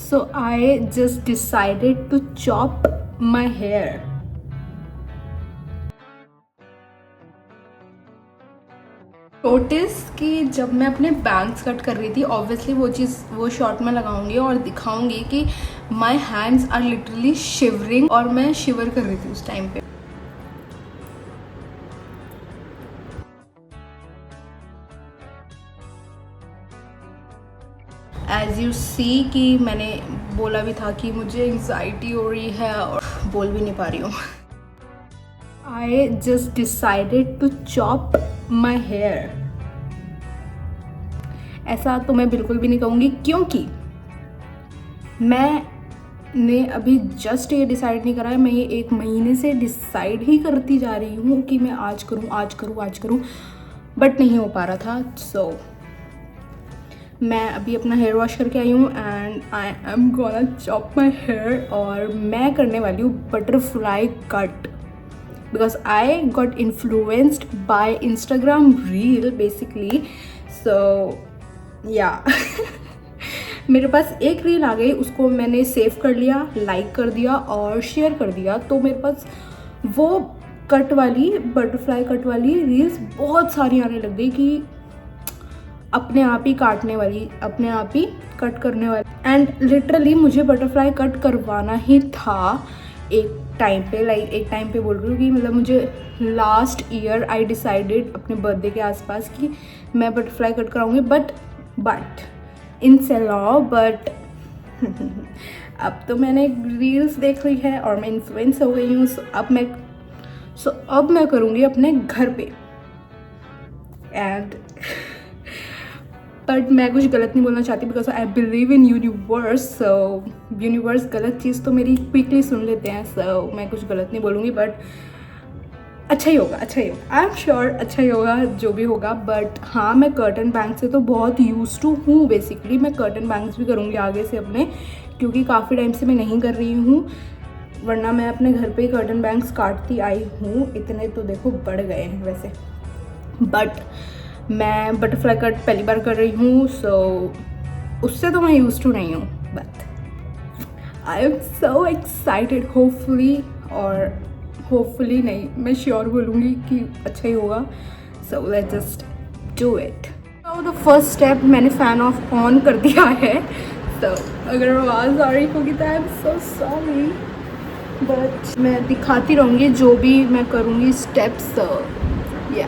So I just decided to chop my hair. Notice कि जब मैं अपने बैंग्स कट कर रही थी, ऑब्वियसली वो शॉर्ट में लगाऊंगी और दिखाऊंगी कि my hands are literally shivering, और मैं शिवर कर रही थी उस टाइम पे। एज यू सी कि मैंने बोला भी था कि मुझे एंग्जाइटी हो रही है और बोल भी नहीं पा रही हूँ। I just decided to chop my hair. ऐसा तो मैं बिल्कुल भी नहीं कहूँगी, क्योंकि मैंने अभी जस्ट ये डिसाइड नहीं करा है। मैं ये 1 महीने से डिसाइड ही करती जा रही हूँ कि मैं आज करूँ आज करूँ आज करूँ, बट नहीं हो पा रहा था। सो मैं अभी अपना हेयर वॉश करके आई हूँ and I am gonna chop my hair, और मैं करने वाली हूँ butterfly cut, because I got influenced by Instagram reel basically. So yeah मेरे पास एक रील आ गई, उसको मैंने सेव कर लिया, लाइक कर दिया और शेयर कर दिया, तो मेरे पास वो कट वाली बटरफ्लाई कट वाली रील्स बहुत सारी आने लग गई कि अपने आप ही काटने वाली, अपने आप ही कट करने वाली। एंड लिटरली मुझे बटरफ्लाई कट करवाना ही था एक टाइम पे, लाइक एक टाइम पे बोल रही हूँ कि मतलब मुझे लास्ट ईयर आई डिसाइडेड अपने बर्थडे के आसपास कि मैं बटरफ्लाई कट कराऊंगी, बट इन सैलॉन। बट अब तो मैंने रील्स देख ली है और मैं इन्फ्लुएंस हो गई हूँ। सो अब मैं करूँगी अपने घर पे। एंड बट मैं कुछ गलत नहीं बोलना चाहती, because I believe in universe. So universe गलत चीज़ तो मेरी क्विकली सुन लेते हैं, सो मैं कुछ गलत नहीं बोलूँगी, बट अच्छा ही होगा, अच्छा ही होगा, आई एम श्योर अच्छा ही होगा जो भी होगा। बट हाँ, मैं कर्टन बैंग्स से तो बहुत यूज टू हूँ। बेसिकली मैं कर्टन बैंग्स भी करूँगी आगे से अपने, क्योंकि काफ़ी टाइम से मैं नहीं कर रही हूँ, वरना मैं अपने घर पे ही कर्टन बैंग्स काटती आई हूँ। इतने तो देखो बढ़ गए हैं वैसे, बट मैं बटरफ्लाई कट पहली बार कर रही हूँ, सो उससे तो मैं यूज टू नहीं हूँ। But I am so excited, hopefully नहीं, मैं श्योर बोलूँगी कि अच्छा ही होगा। So let's just do it. So the first step, मैंने फ़ैन ऑन कर दिया है। तो अगर आवाज़ आ रही होगी तो I am so sorry, but मैं दिखाती रहूँगी जो भी मैं करूँगी steps. Yeah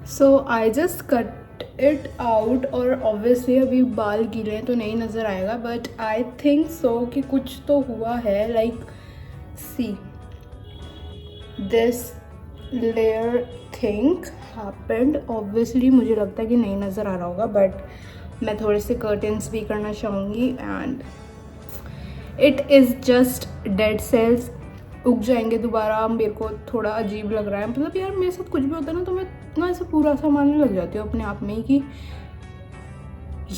so I just cut it out, और ऑब्वियसली अभी बाल गीले हैं तो नहीं नज़र आएगा, बट आई थिंक सो कि कुछ तो हुआ है। Like see this layer think happened. Obviously मुझे लगता है कि नहीं नज़र आ रहा होगा, बट मैं थोड़े से कर्टन्स भी करना चाहूँगी and it is just dead cells उग जाएंगे दोबारा। मेरे को थोड़ा अजीब लग रहा है, मतलब यार मेरे साथ कुछ भी होता है ना तो मैं इतना ऐसे पूरा सामानने लग जाती हूँ अपने आप में ही कि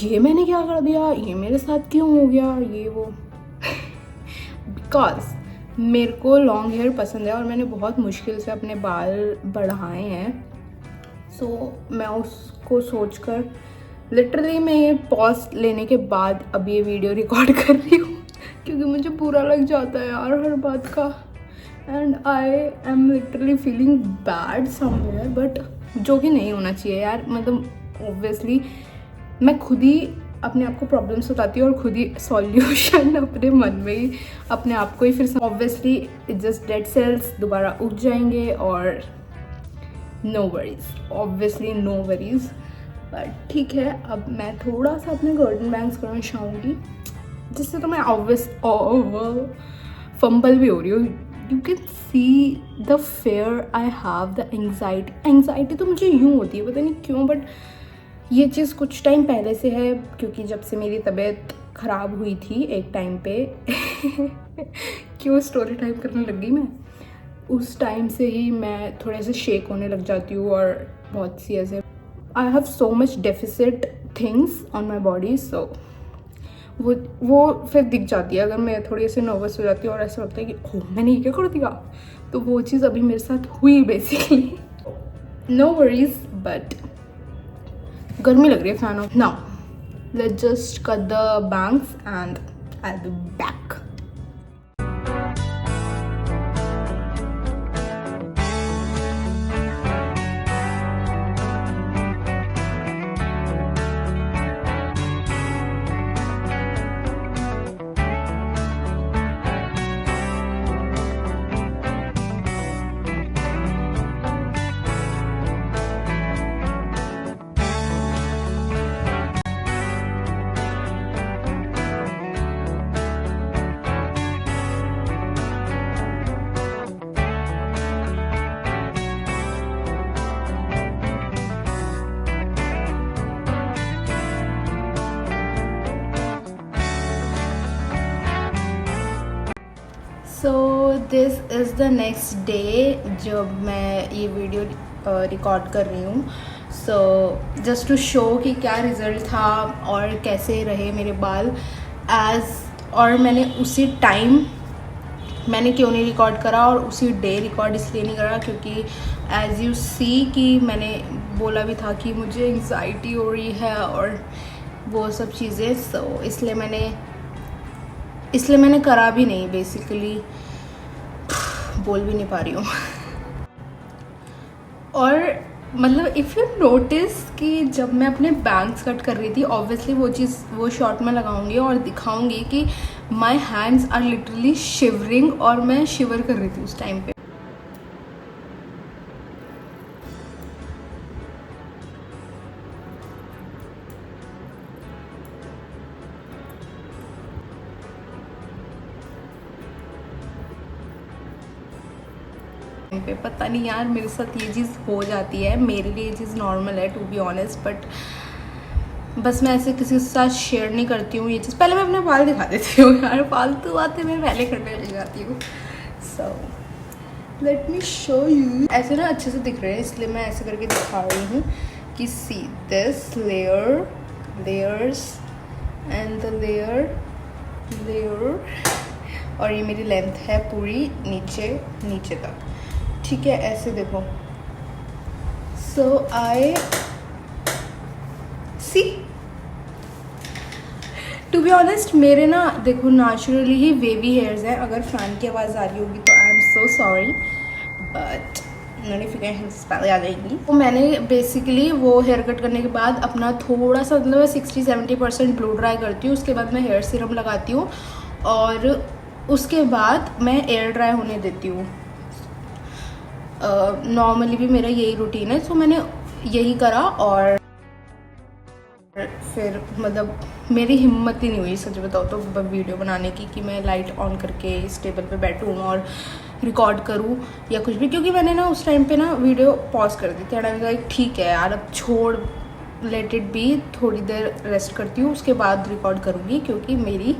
ये मैंने क्या कर दिया, ये मेरे साथ क्यों हो गया, ये वो। बिकॉज मेरे को लॉन्ग हेयर पसंद है और मैंने बहुत मुश्किल से अपने बाल बढ़ाए हैं। सो मैं उसको सोचकर लिटरली मैं ये पॉज लेने के बाद अब ये वीडियो रिकॉर्ड कर रही हूँ, क्योंकि मुझे बुरा लग जाता है यार हर बात का। And I am literally feeling bad somewhere, but जो कि नहीं होना चाहिए यार। मतलब ऑब्वियसली मैं खुद ही अपने आप को प्रॉब्लम्स बताती हूँ और खुद ही सॉल्यूशन अपने मन में ही अपने आप को ही फिर ऑब्वियसली जस्ट डेड सेल्स दोबारा उग जाएंगे और no worries, obviously no worries. But ठीक है, अब मैं थोड़ा सा अपने गोल्डन बैंग्स करना चाहूँगी, जिससे तो मैं ऑब्वियस फंबल भी हो रही हूँ। You can see the fair I have, the anxiety तो मुझे यूँ होती है, पता नहीं क्यों, बट ये चीज़ कुछ टाइम पहले से है, क्योंकि जब से मेरी तबीयत ख़राब हुई थी एक टाइम पे क्यों स्टोरी टाइम करने लग गई मैं, उस टाइम से ही मैं थोड़े से शेक होने लग जाती हूँ और बहुत सी ऐसे I have so much deficit things on my body. So वो फिर दिख जाती है अगर मैं थोड़ी ऐसे नर्वस हो जाती हूँ और ऐसा लगता है कि ओह मैंने ये क्या कर दिया, तो वो चीज़ अभी मेरे साथ हुई बेसिकली। नो वरीज, बट गर्मी लग रही है fan of. Now let's just cut the bangs and I will be back. So this is the next day जब मैं ये वीडियो रिकॉर्ड कर रही हूँ। सो जस्ट टू शो कि क्या रिज़ल्ट था और कैसे रहे मेरे बाल और मैंने उसी टाइम मैंने क्यों नहीं रिकॉर्ड करा और उसी डे रिकॉर्ड इसलिए नहीं करा क्योंकि एज़ यू सी कि मैंने बोला भी था कि मुझे एंग्जाइटी हो रही है और वो सब चीज़ें। सो इसलिए मैंने करा भी नहीं, बेसिकली बोल भी नहीं पा रही हूँ। और मतलब इफ़ यू नोटिस कि जब मैं अपने बैंग्स कट कर रही थी, ऑब्वियसली वो शॉट में लगाऊंगी और दिखाऊंगी कि my hands are literally shivering और मैं शिवर कर रही थी उस टाइम पे। पे पता नहीं यार मेरे साथ ये चीज़ हो जाती है, मेरे लिए ये चीज़ नॉर्मल है टू बी ऑनेस्ट, बट बस मैं ऐसे किसी के साथ शेयर नहीं करती हूँ ये चीज़। पहले मैं अपने बाल दिखा देती हूँ यार, फालतू बातें मैं पहले करने लग जाती हूँ। So let me show you. ऐसे ना अच्छे से दिख रहे हैं इसलिए मैं ऐसे करके दिखा रही हूँ कि see this layers and the layer और ये मेरी लेंथ है पूरी नीचे तक, ठीक है, ऐसे देखो। सो आई सी टू बी ऑनेस्ट मेरे ना देखो नेचुरली ही वेवी हेयर्स हैं। अगर फैन की आवाज़ आ रही होगी तो I am so sorry, but notification पहले आ जाएगी। तो मैंने बेसिकली वो हेयर कट करने के बाद अपना थोड़ा सा मतलब 60-70% ब्लो ड्राई करती हूँ, उसके बाद मैं हेयर सीरम लगाती हूँ और उसके बाद मैं एयर ड्राई होने देती हूँ। नॉर्मली भी मेरा यही रूटीन है, सो मैंने यही करा और फिर मतलब मेरी हिम्मत ही नहीं हुई सच बताओ तो वीडियो बनाने की कि मैं लाइट ऑन करके इस टेबल पे बैठूँ और रिकॉर्ड करूँ या कुछ भी, क्योंकि मैंने ना उस टाइम पे ना वीडियो पॉज कर दी थी एंड आई वाज लाइक ठीक है यार अब छोड़, लेट इट बी, थोड़ी देर रेस्ट करती हूँ उसके बाद रिकॉर्ड करूँगी, क्योंकि मेरी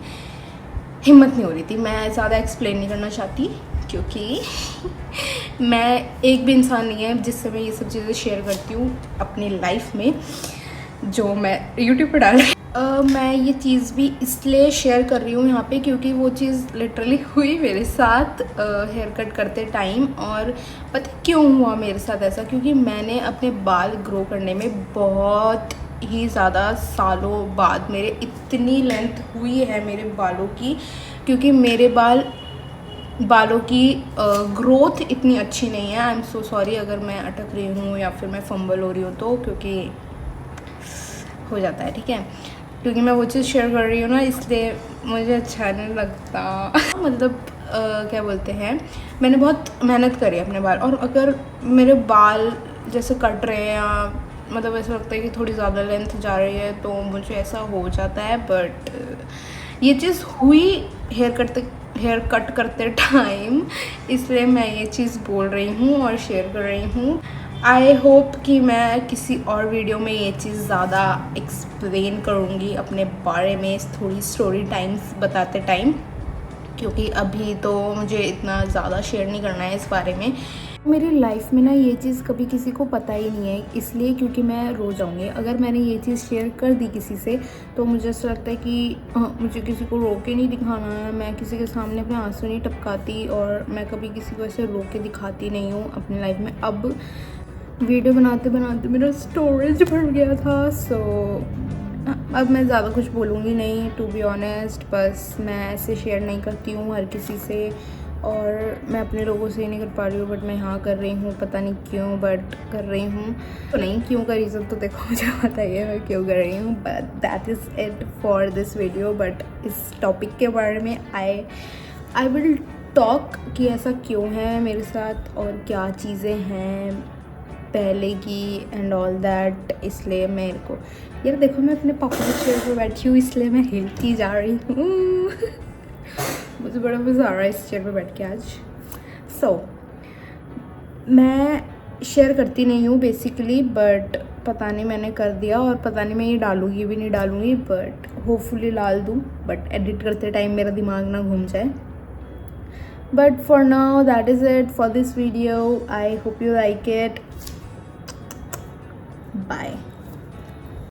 हिम्मत नहीं हो रही थी। मैं ज़्यादा एक्सप्लेन नहीं करना चाहती क्योंकि मैं एक भी इंसान नहीं है जिससे मैं ये सब चीज़ें शेयर करती हूँ अपनी लाइफ में जो मैं यूट्यूब पर डाल रही हूँ। मैं ये चीज़ भी इसलिए शेयर कर रही हूँ यहाँ पे क्योंकि वो चीज़ लिटरली हुई मेरे साथ हेयर कट करते टाइम। और पता क्यों हुआ मेरे साथ ऐसा, क्योंकि मैंने अपने बाल ग्रो करने में बहुत ही ज़्यादा सालों बाद मेरे इतनी लेंथ हुई है मेरे बालों की, क्योंकि मेरे बालों की ग्रोथ इतनी अच्छी नहीं है। आई एम सो सॉरी अगर मैं अटक रही हूँ या फिर मैं फंबल हो रही हूँ तो, क्योंकि हो जाता है, ठीक है। क्योंकि मैं वो चीज़ शेयर कर रही हूँ ना, इसलिए मुझे अच्छा नहीं लगता। मतलब क्या बोलते हैं, मैंने बहुत मेहनत करी है अपने बाल, और अगर मेरे बाल जैसे कट रहे हैं या मतलब ऐसा लगता है कि थोड़ी ज़्यादा लेंथ जा रही है तो मुझे ऐसा हो जाता है। बट ये चीज़ हुई हेयर कट करते टाइम, इसलिए मैं ये चीज़ बोल रही हूँ और शेयर कर रही हूँ। आई होप कि मैं किसी और वीडियो में ये चीज़ ज़्यादा एक्सप्लेन करूँगी अपने बारे में, थोड़ी स्टोरी टाइम्स बताते टाइम, क्योंकि अभी तो मुझे इतना ज़्यादा शेयर नहीं करना है इस बारे में। मेरी लाइफ में ना ये चीज़ कभी किसी को पता ही नहीं है, इसलिए क्योंकि मैं रो जाऊँगी अगर मैंने ये चीज़ शेयर कर दी किसी से। तो मुझे ऐसा लगता है कि मुझे किसी को रो के नहीं दिखाना है, मैं किसी के सामने अपने आंसू नहीं टपकाती, और मैं कभी किसी को ऐसे रो के दिखाती नहीं हूँ अपनी लाइफ में। अब वीडियो बनाते बनाते मेरा स्टोरेज भर गया था, सो अब मैं ज़्यादा कुछ बोलूँगी नहीं, टू बी ऑनेस्ट। बस मैं ऐसे शेयर नहीं करती हूँ हर किसी से, और मैं अपने लोगों से ही नहीं कर पा रही हूँ, बट मैं यहाँ कर रही हूँ, पता नहीं क्यों बट कर रही हूँ। तो नहीं, क्यों का रीज़न तो देखो मुझे पता ही है मैं क्यों कर रही हूँ, but that is it for this video. But इस टॉपिक के बारे में आई विल टॉक कि ऐसा क्यों है मेरे साथ और क्या चीज़ें हैं पहले की एंड ऑल दैट। इसलिए मेरे को यार देखो, मैं अपने पापा के चेयर पर बैठी हूँ, इसलिए मैं हिलती जा रही हूँ। मुझे बड़ा मज़ा आ रहा है इस चेयर पर बैठ के आज। सो मैं शेयर करती नहीं हूँ बेसिकली, बट पता नहीं मैंने कर दिया, और पता नहीं मैं ये डालूँगी भी नहीं डालूँगी, बट होपफुली डाल दूँ, बट एडिट करते टाइम मेरा दिमाग ना घूम जाए। But for now, that is it for this video. I hope you like it. Bye.